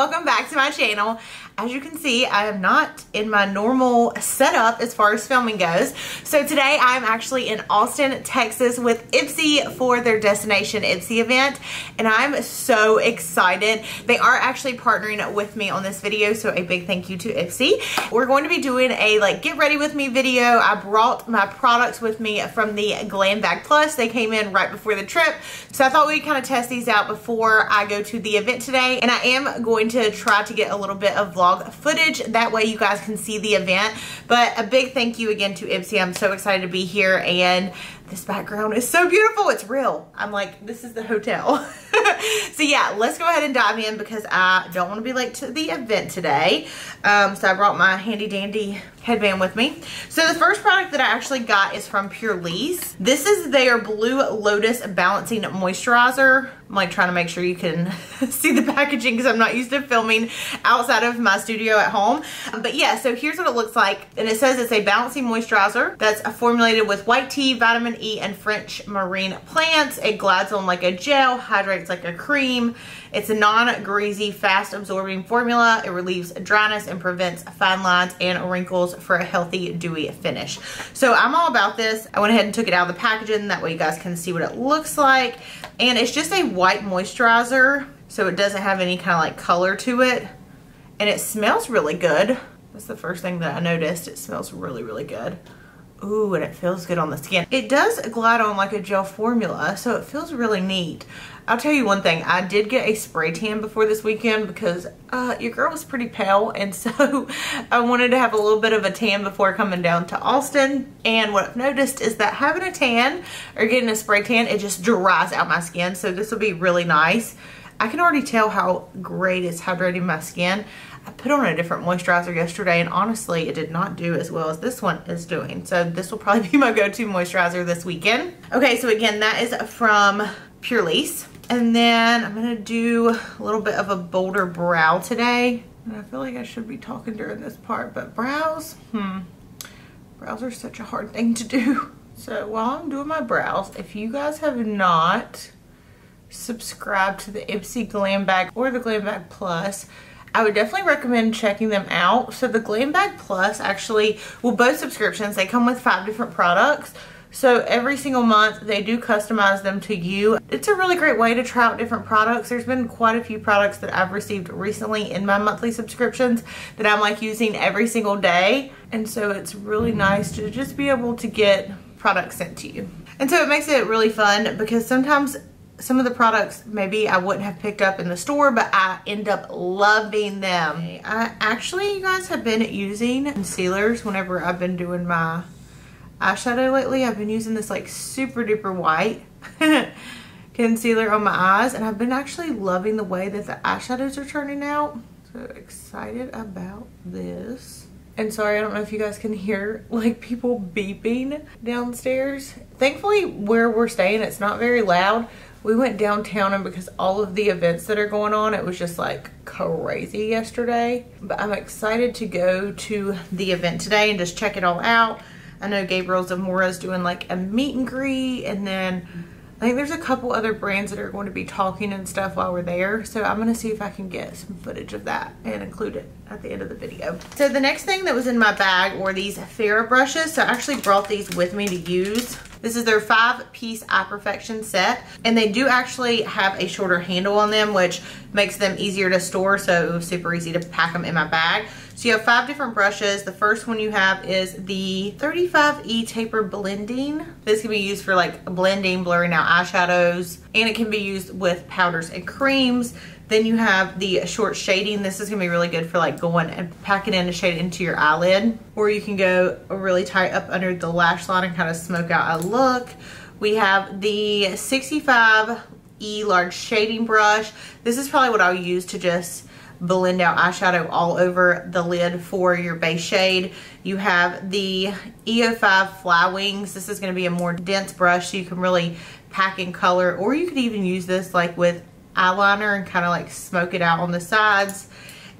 welcome back to my channel. As you can see, I am not in my normal setup as far as filming goes. So today I'm actually in Austin, Texas with Ipsy for their Destination Ipsy event. And I'm so excited. They are actually partnering with me on this video. So a big thank you to Ipsy. We're going to be doing a get ready with me video. I brought my products with me from the Glam Bag Plus. They came in right before the trip. So I thought we'd kind of test these out before I go to the event today. And I am going to try to get a little bit of vlog footage, that way you guys can see the event. But a big thank you again to Ipsy. I'm so excited to be here, and this background is so beautiful. It's real. I'm like, this is the hotel. So yeah, let's go ahead and dive in because I don't want to be late to the event today. So I brought my handy dandy headband with me. So the first product that I actually got is from Purlisse. This is their Blue Lotus Balancing Moisturizer. I'm like trying to make sure you can see the packaging because I'm not used to filming outside of my studio at home. But yeah, so here's what it looks like. And it says it's a balancing moisturizer that's formulated with white tea, vitamin E, and French marine plants. It glides on like a gel, hydrates like a cream. It's a non-greasy, fast-absorbing formula. It relieves dryness and prevents fine lines and wrinkles for a healthy, dewy finish. So I'm all about this. I went ahead and took it out of the packaging. That way you guys can see what it looks like. And it's just a white moisturizer, so it doesn't have any kind of like color to it. And it smells really good. That's the first thing that I noticed. It smells really, really good. Ooh, and it feels good on the skin. It does glide on like a gel formula, so it feels really neat. I'll tell you one thing, I did get a spray tan before this weekend because your girl was pretty pale, and so I wanted to have a little bit of a tan before coming down to Austin. And what I've noticed is that having a tan or getting a spray tan, it just dries out my skin, so this will be really nice. I can already tell how great it's hydrating my skin. I put on a different moisturizer yesterday, and honestly, it did not do as well as this one is doing. So this will probably be my go-to moisturizer this weekend. Okay, so again, that is from Purlisse. And then I'm gonna do a little bit of a bolder brow today. And I feel like I should be talking during this part, but brows, brows are such a hard thing to do. So while I'm doing my brows, if you guys have not subscribed to the Ipsy Glam Bag or the Glam Bag Plus, I would definitely recommend checking them out. So the Glam Bag Plus actually, well, both subscriptions, they come with 5 different products. So every single month they do customize them to you. It's a really great way to try out different products. There's been quite a few products that I've received recently in my monthly subscriptions that I'm like using every single day. And so it's really nice to just be able to get products sent to you. And so it makes it really fun because sometimes some of the products maybe I wouldn't have picked up in the store, but I end up loving them. I actually, you guys, have been using concealers whenever I've been doing my eyeshadow lately. I've been using this like super duper white concealer on my eyes, and I've been actually loving the way that the eyeshadows are turning out. So excited about this. And sorry, I don't know if you guys can hear like people beeping downstairs. Thankfully where we're staying, it's not very loud. We went downtown, and because all of the events that are going on, it was just like crazy yesterday. But I'm excited to go to the event today and just check it all out. I know Gabriel Zamora's doing like a meet and greet, and then I think there's a couple other brands that are going to be talking and stuff while we're there. So I'm gonna see if I can get some footage of that and include it at the end of the video. So the next thing that was in my bag were these Farrah brushes. So I actually brought these with me to use. This is their 5-piece Eye Perfection set, and they do actually have a shorter handle on them, which makes them easier to store, so it was super easy to pack them in my bag. So you have 5 different brushes. The first one you have is the 35E Taper Blending. This can be used for like blending, blurring out eyeshadows, and it can be used with powders and creams. Then you have the short shading. This is gonna be really good for like going and packing in to shade into your eyelid, or you can go really tight up under the lash line and kind of smoke out a look. We have the 65E Large Shading Brush. This is probably what I'll use to just blend out eyeshadow all over the lid for your base shade. You have the E05 Fly Wings. This is gonna be a more dense brush, so you can really pack in color, or you could even use this like with eyeliner and kind of like smoke it out on the sides.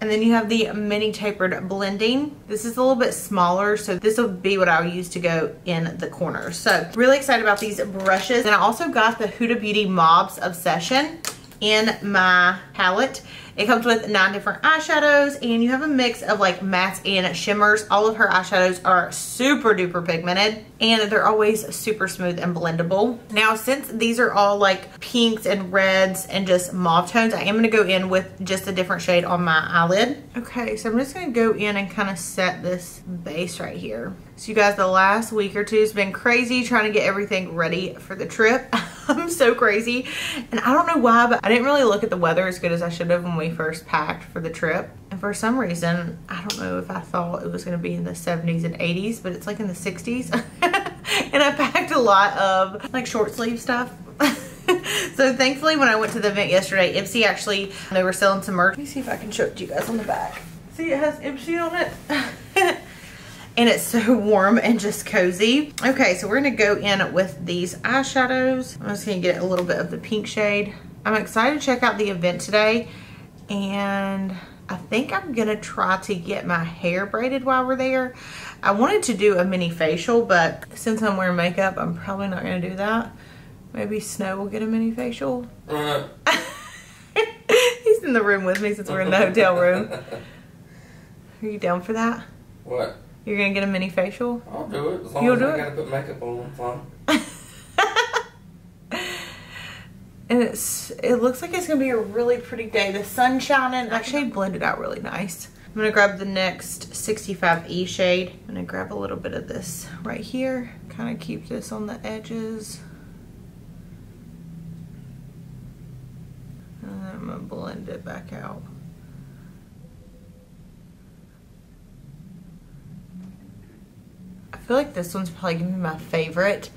And then you have the mini tapered blending. This is a little bit smaller, so this will be what I'll use to go in the corners. So really excited about these brushes. And I also got the Huda Beauty Mobs Obsession. in my palette. It comes with 9 different eyeshadows, and you have a mix of like mattes and shimmers. All of her eyeshadows are super duper pigmented, and they're always super smooth and blendable. Now, since these are all like pinks and reds and just mauve tones, I am gonna go in with just a different shade on my eyelid. Okay, so I'm just gonna go in and kind of set this base right here. So you guys, the last week or two has been crazy trying to get everything ready for the trip. I'm so crazy, and I don't know why, but I didn't really look at the weather as good as I should have when we first packed for the trip. And for some reason, I don't know if I thought it was going to be in the 70s and 80s, but it's like in the 60s. And I packed a lot of like short sleeve stuff. So thankfully, when I went to the event yesterday, Ipsy actually, they were selling some merch. Let me see if I can show it to you guys on the back. See, it has Ipsy on it. And it's so warm and just cozy. Okay, so we're gonna go in with these eyeshadows. I'm just gonna get a little bit of the pink shade. I'm excited to check out the event today, and I think I'm gonna try to get my hair braided while we're there. I wanted to do a mini facial, but since I'm wearing makeup, I'm probably not gonna do that. Maybe Snow will get a mini facial. He's in the room with me since we're in the hotel room. Are you down for that? What? You're gonna get a mini facial? I'll do it. As long as I gotta put makeup on, I'm fine. And it looks like it's gonna be a really pretty day. The sun's shining. Actually, blended out really nice. I'm gonna grab the next 65E shade. I'm gonna grab a little bit of this right here. Kind of keep this on the edges. And then I'm gonna blend it back out. I feel like this one's probably gonna be my favorite,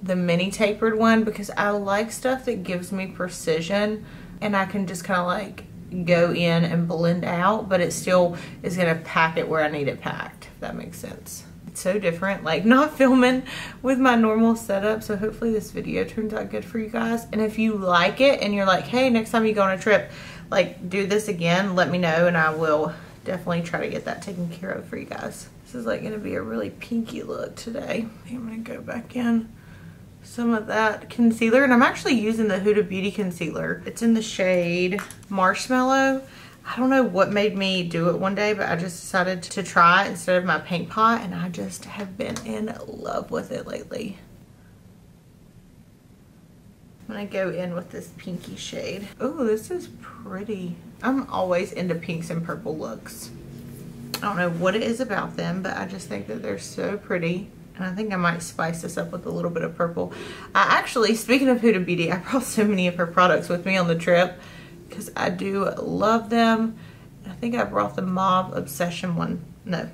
the mini tapered one, because I like stuff that gives me precision and I can just kind of like go in and blend out, but it still is gonna pack it where I need it packed, if that makes sense. It's so different, like not filming with my normal setup, so hopefully this video turns out good for you guys. And if you like it and you're like, hey, next time you go on a trip, like do this again, let me know and I will definitely try to get that taken care of for you guys. This is like gonna be a really pinky look today. I'm gonna go back in some of that concealer, and I'm actually using the Huda Beauty concealer. It's in the shade Marshmallow. I don't know what made me do it one day, but I just decided to try it instead of my paint pot, and I just have been in love with it lately. I'm gonna go in with this pinky shade. Oh, this is pretty. I'm always into pinks and purple looks. I don't know what it is about them, but I just think that they're so pretty. And I think I might spice this up with a little bit of purple. I actually, speaking of Huda Beauty, I brought so many of her products with me on the trip because I do love them. I think I brought the Mauve Obsession one. No.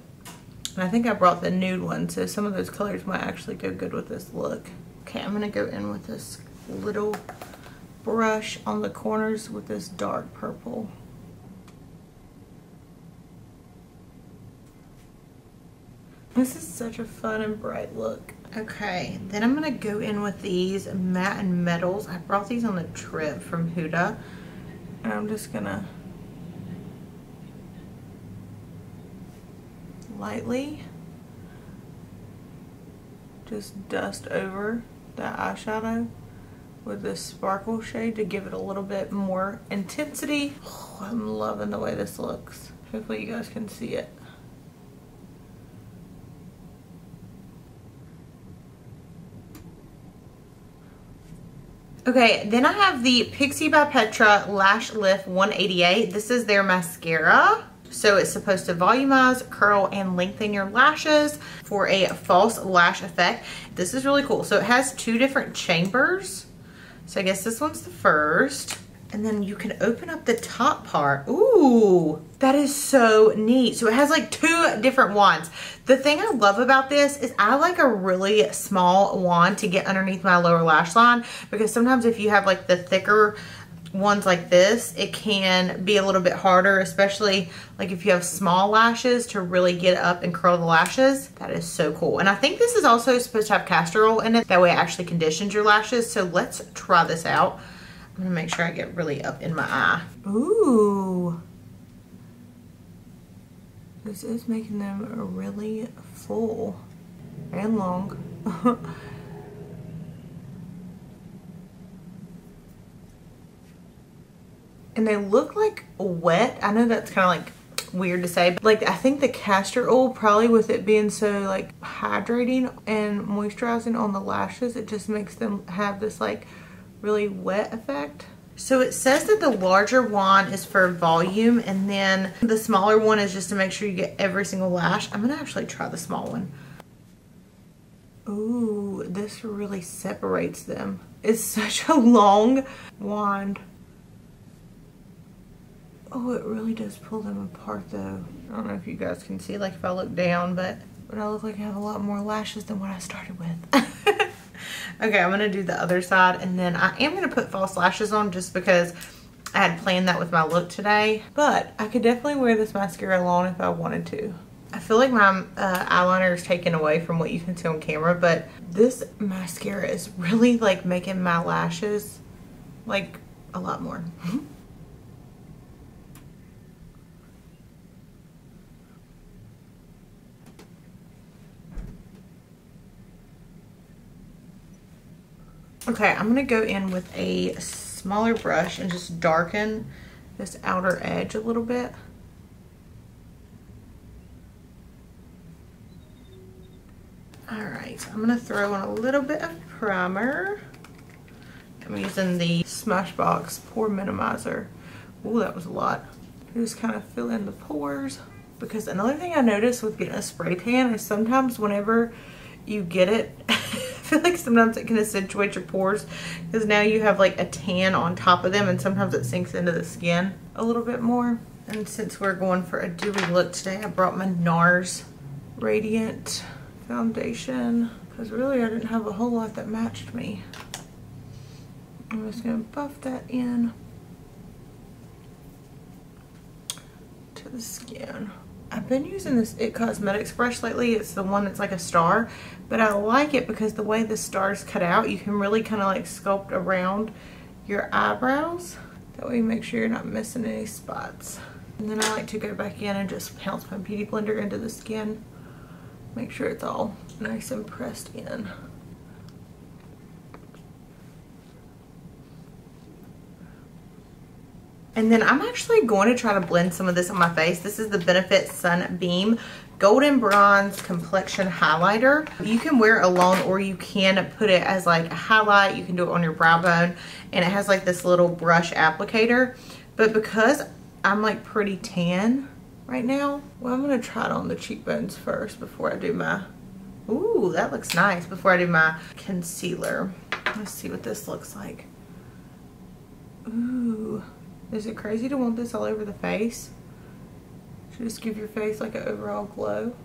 And I think I brought the nude one, so some of those colors might actually go good with this look. Okay, I'm gonna go in with this little brush on the corners with this dark purple. This is such a fun and bright look. Okay, then I'm gonna go in with these matte and metals. I brought these on the trip from Huda, and I'm just gonna lightly just dust over that eyeshadow with this sparkle shade to give it a little bit more intensity. Oh, I'm loving the way this looks. Hopefully you guys can see it. Okay, then I have the PIXI by Petra Lash Lift 188. This is their mascara. So it's supposed to volumize, curl, and lengthen your lashes for a false lash effect. This is really cool. So it has 2 different chambers. So I guess this one's the first. And then you can open up the top part. Ooh, that is so neat. So it has like 2 different wands. The thing I love about this is I like a really small wand to get underneath my lower lash line, because sometimes if you have like the thicker ones like this, it can be a little bit harder, especially like if you have small lashes, to really get up and curl the lashes. That is so cool. And I think this is also supposed to have castor oil in it. That way it actually conditions your lashes. So let's try this out. I'm gonna make sure I get really up in my eye. Ooh. This is making them really full and long. and they look like wet. I know that's kind of like weird to say, but like I think the castor oil, probably with it being so like hydrating and moisturizing on the lashes, it just makes them have this like really wet effect. So it says that the larger wand is for volume, and then the smaller one is just to make sure you get every single lash. I'm gonna actually try the small one. Ooh, this really separates them. It's such a long wand. Oh, it really does pull them apart though. I don't know if you guys can see, like if I look down, but I look like I have a lot more lashes than what I started with. Okay, I'm gonna do the other side, and then I am gonna put false lashes on just because I had planned that with my look today. But I could definitely wear this mascara alone if I wanted to. I feel like my eyeliner is taken away from what you can see on camera, but this mascara is really like making my lashes like a lot more. Okay, I'm gonna go in with a smaller brush and just darken this outer edge a little bit. All right, so I'm gonna throw in a little bit of primer. I'm using the Smashbox Pore Minimizer. Ooh, that was a lot. Just kind of fill in the pores, because another thing I noticed with getting a spray tan is sometimes whenever you get it, I feel like sometimes it can accentuate your pores, because now you have like a tan on top of them, and sometimes it sinks into the skin a little bit more. And since we're going for a dewy look today, I brought my NARS Radiant foundation, because really I didn't have a whole lot that matched me. I'm just going to buff that in to the skin. I've been using this IT Cosmetics brush lately. It's the one that's like a star, but I like it because the way the star's cut out, you can really kind of like sculpt around your eyebrows. That way you make sure you're not missing any spots. And then I like to go back in and just pounce my beauty blender into the skin. Make sure it's all nice and pressed in. And then I'm actually going to try to blend some of this on my face. This is the Benefit Sunbeam Golden Bronze Complexion Highlighter. You can wear it alone, or you can put it as like a highlight. You can do it on your brow bone, and it has like this little brush applicator. But because I'm like pretty tan right now, well, I'm gonna try it on the cheekbones first before I do my, ooh, that looks nice, before I do my concealer. Let's see what this looks like. Ooh. Is it crazy to want this all over the face? Should just give your face like an overall glow.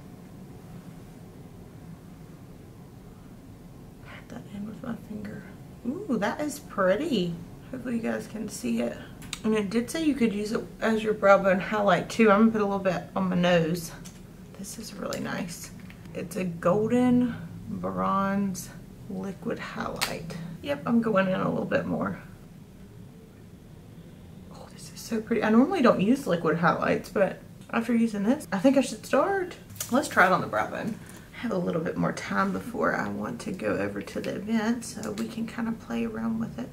Pat that in with my finger. Ooh, that is pretty. Hopefully you guys can see it. And it did say you could use it as your brow bone highlight too. I'm gonna put a little bit on my nose. This is really nice. It's a golden bronze liquid highlight. Yep, I'm going in a little bit more. So pretty. I normally don't use liquid highlights, but after using this, I think I should start. Let's try it on the brow bone. I have a little bit more time before I want to go over to the event, so we can kind of play around with it.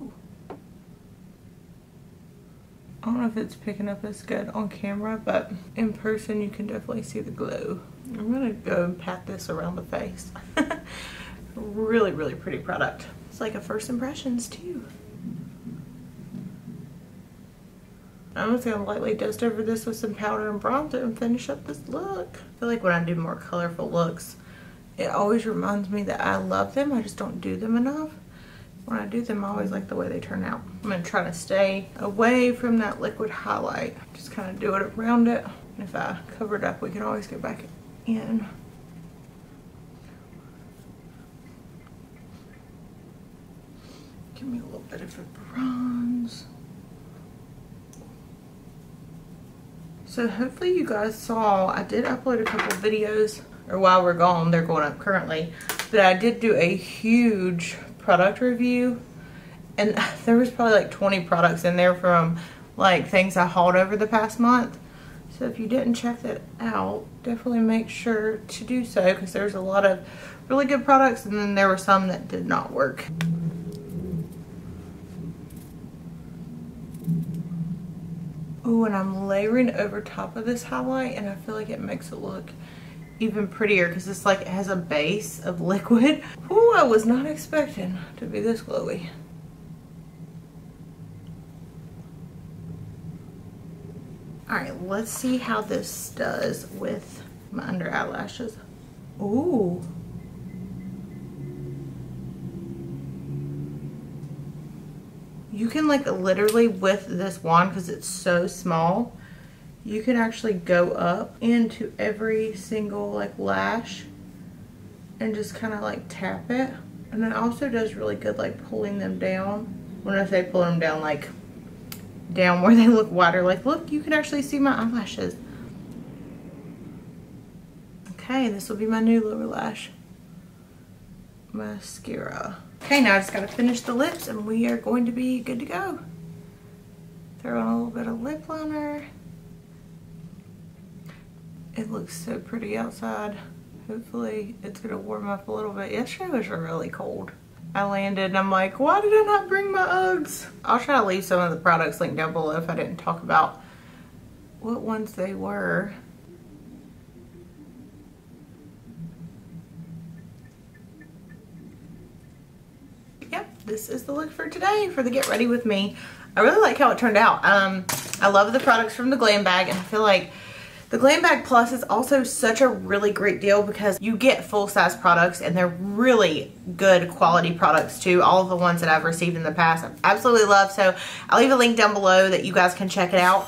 Ooh. I don't know if it's picking up as good on camera, but in person you can definitely see the glow. I'm gonna go and pat this around the face. Really, really pretty product. It's like a first impressions too. I'm just gonna lightly dust over this with some powder and bronzer and finish up this look. I feel like when I do more colorful looks, it always reminds me that I love them. I just don't do them enough. When I do them, I always like the way they turn out. I'm gonna try to stay away from that liquid highlight. Just kind of do it around it. And if I cover it up, we can always go back in. Give me a little bit of a bronze. So hopefully you guys saw, I did upload a couple of videos, or while we're gone, they're going up currently, but I did do a huge product review, and there was probably like 20 products in there from like things I hauled over the past month. So if you didn't check that out, definitely make sure to do so, because there's a lot of really good products, and then there were some that did not work. Ooh, and I'm layering over top of this highlight, and I feel like it makes it look even prettier because it's like it has a base of liquid. Ooh, I was not expecting to be this glowy. All right, let's see how this does with my under eyelashes. Ooh. You can like literally with this wand, because it's so small, you can actually go up into every single like lash and just kind of like tap it. And it also does really good like pulling them down. When I say pulling them down, like down where they look wider. Like look, you can actually see my eyelashes. Okay, this will be my new lower lash mascara. Okay, now I just gotta finish the lips and we are going to be good to go. Throw on a little bit of lip liner. It looks so pretty outside. Hopefully it's gonna warm up a little bit. Yesterday was really cold. I landed and I'm like, why did I not bring my Uggs? I'll try to leave some of the products linked down below if I didn't talk about what ones they were. This is the look for today for the Get Ready With Me. I really like how it turned out. I love the products from the Glam bag, and I feel like the Glam bag plus is also such a really great deal because you get full-size products and they're really good quality products too. All of the ones that I've received in the past I've absolutely loved, so I'll leave a link down below that you guys can check it out.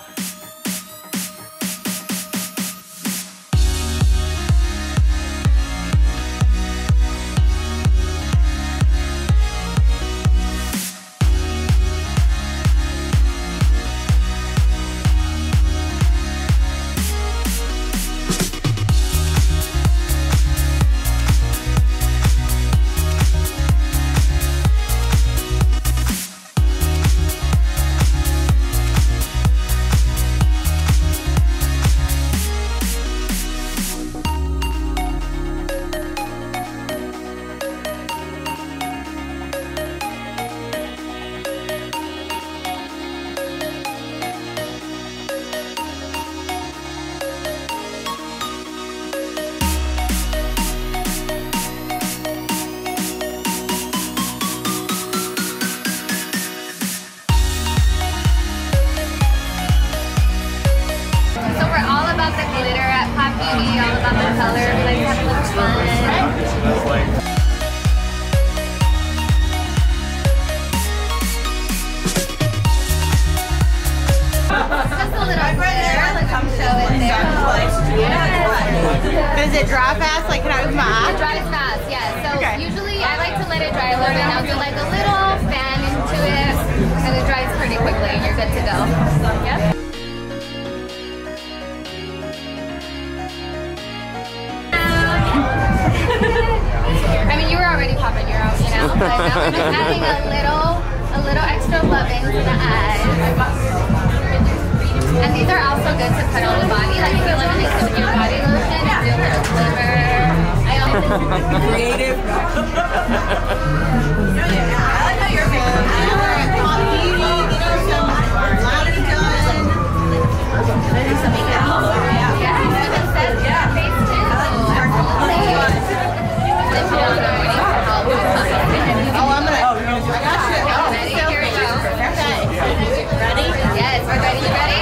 Does it dry fast? Like, can I open my eye? It dries fast, yeah. So okay. Usually I like to let it dry a little bit. I'll do like a little fan into it, and it dries pretty quickly, and you're good to go. Yep. I mean, you were already popping your own, you know, but now I'm just adding a little extra loving to the eyes. And these are also good to put on the body, like if you want to mix it with your body lotion and do a little flavor. I also creative. I like how you're making something else. Yeah, even says face too. Oh, I'm gonna. I got you. Ready? Here we go. Okay. Ready? Yes, we're ready. You ready?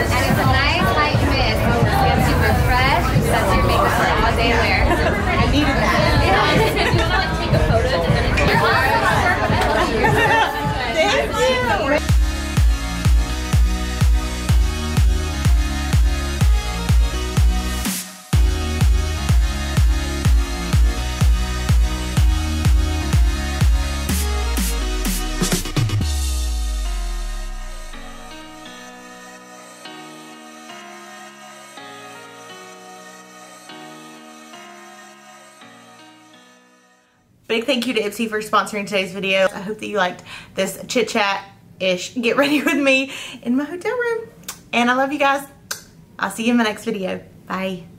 And it's a nice light mist. Gets you refreshed. Sets your makeup for all day wear. I needed that. Do you want to like take a photo? You're awesome. Thank you. Big thank you to Ipsy for sponsoring today's video. I hope that you liked this chit chat-ish Get Ready With Me in my hotel room. And I love you guys. I'll see you in my next video. Bye.